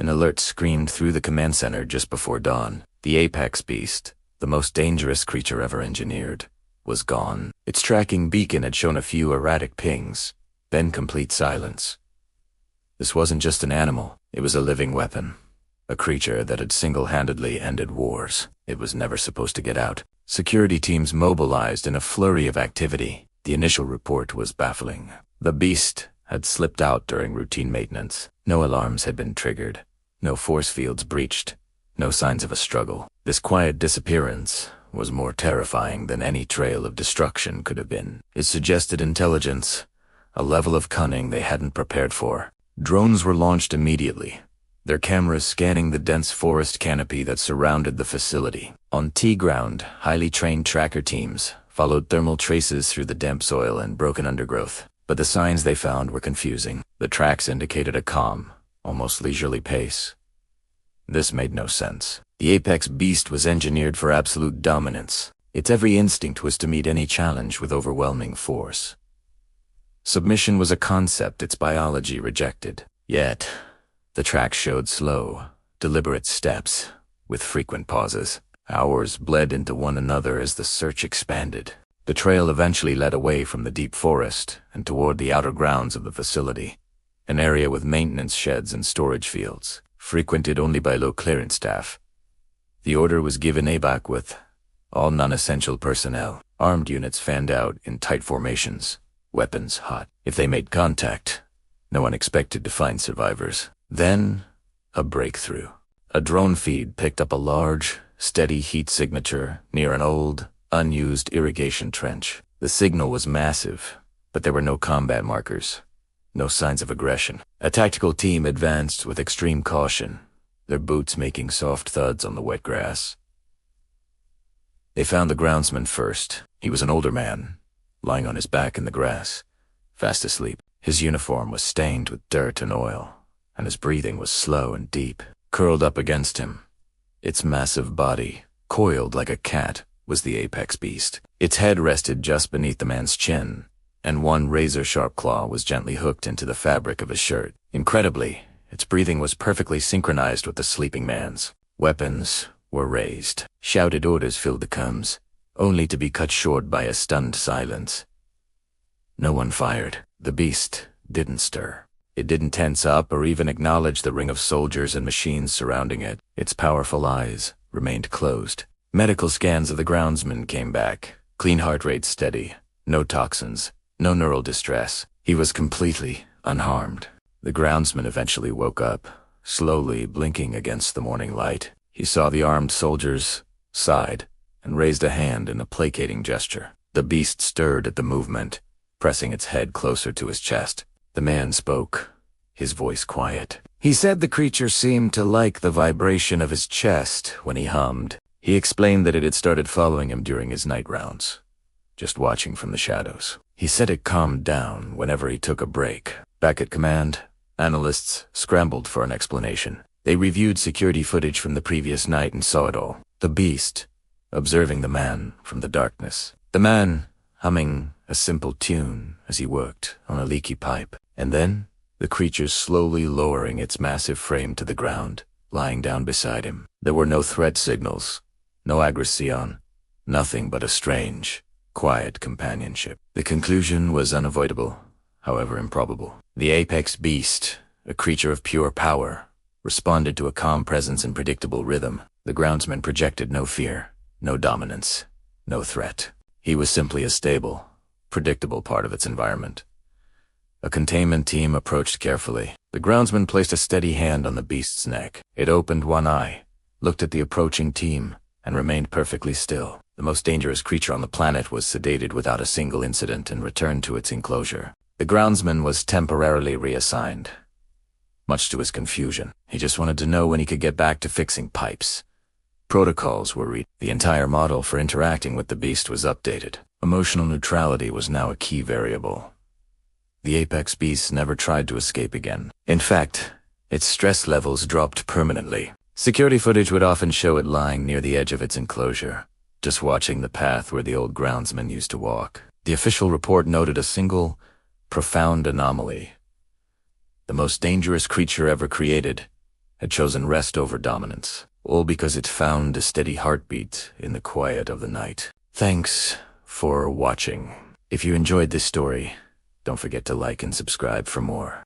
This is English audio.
An alert screamed through the command center just before dawn. The apex beast, the most dangerous creature ever engineered, was gone. Its tracking beacon had shown a few erratic pings, then complete silence. This wasn't just an animal, it was a living weapon. A creature that had single-handedly ended wars. It was never supposed to get out. Security teams mobilized in a flurry of activity. The initial report was baffling. The beast had slipped out during routine maintenance. No alarms had been triggered. No force fields breached. No signs of a struggle. This quiet disappearance was more terrifying than any trail of destruction could have been. It suggested intelligence, a level of cunning they hadn't prepared for. Drones were launched immediately, their cameras scanning the dense forest canopy that surrounded the facility. On T-ground, highly trained tracker teams followed thermal traces through the damp soil and broken undergrowth. But the signs they found were confusing. The tracks indicated a calm, almost leisurely pace. This made no sense. The apex beast was engineered for absolute dominance. Its every instinct was to meet any challenge with overwhelming force. Submission was a concept its biology rejected. Yet, the tracks showed slow, deliberate steps, with frequent pauses. Hours bled into one another as the search expanded. The trail eventually led away from the deep forest and toward the outer grounds of the facility, an area with maintenance sheds and storage fields, frequented only by low-clearance staff. The order was given ABAC with all non-essential personnel. Armed units fanned out in tight formations, weapons hot. If they made contact, no one expected to find survivors. Then, a breakthrough. A drone feed picked up a large, steady heat signature near an old, unused irrigation trench. The signal was massive, but there were no combat markers, no signs of aggression. A tactical team advanced with extreme caution, their boots making soft thuds on the wet grass. They found the groundsman first. He was an older man, lying on his back in the grass, fast asleep. His uniform was stained with dirt and oil, and his breathing was slow and deep. Curled up against him, its massive body, coiled like a cat, was the apex beast. Its head rested just beneath the man's chin, and one razor-sharp claw was gently hooked into the fabric of his shirt. Incredibly, its breathing was perfectly synchronized with the sleeping man's. Weapons were raised. Shouted orders filled the comms, only to be cut short by a stunned silence. No one fired. The beast didn't stir. It didn't tense up or even acknowledge the ring of soldiers and machines surrounding it. Its powerful eyes remained closed. Medical scans of the groundsman came back. Clean heart rate steady. No toxins. No neural distress. He was completely unharmed. The groundsman eventually woke up, slowly blinking against the morning light. He saw the armed soldiers, sighed, and raised a hand in a placating gesture. The beast stirred at the movement, pressing its head closer to his chest. The man spoke, his voice quiet. He said the creature seemed to like the vibration of his chest when he hummed. He explained that it had started following him during his night rounds, just watching from the shadows. He said it calmed down whenever he took a break. Back at command, analysts scrambled for an explanation. They reviewed security footage from the previous night and saw it all. The beast, observing the man from the darkness. The man humming a simple tune as he worked on a leaky pipe. And then, the creature slowly lowering its massive frame to the ground, lying down beside him. There were no threat signals, no aggression, nothing but a strange, quiet companionship. The conclusion was unavoidable, however improbable. The apex beast, a creature of pure power, responded to a calm presence and predictable rhythm. The groundsman projected no fear, no dominance, no threat. He was simply a stable, predictable part of its environment. A containment team approached carefully. The groundsman placed a steady hand on the beast's neck. It opened one eye, looked at the approaching team, and remained perfectly still. The most dangerous creature on the planet was sedated without a single incident and returned to its enclosure. The groundsman was temporarily reassigned. Much to his confusion, he just wanted to know when he could get back to fixing pipes. Protocols were read. The entire model for interacting with the beast was updated. Emotional neutrality was now a key variable. The apex beast never tried to escape again. In fact, its stress levels dropped permanently. Security footage would often show it lying near the edge of its enclosure, just watching the path where the old groundsman used to walk. The official report noted a single, profound anomaly. The most dangerous creature ever created had chosen rest over dominance, all because it found a steady heartbeat in the quiet of the night. Thanks for watching. If you enjoyed this story, don't forget to like and subscribe for more.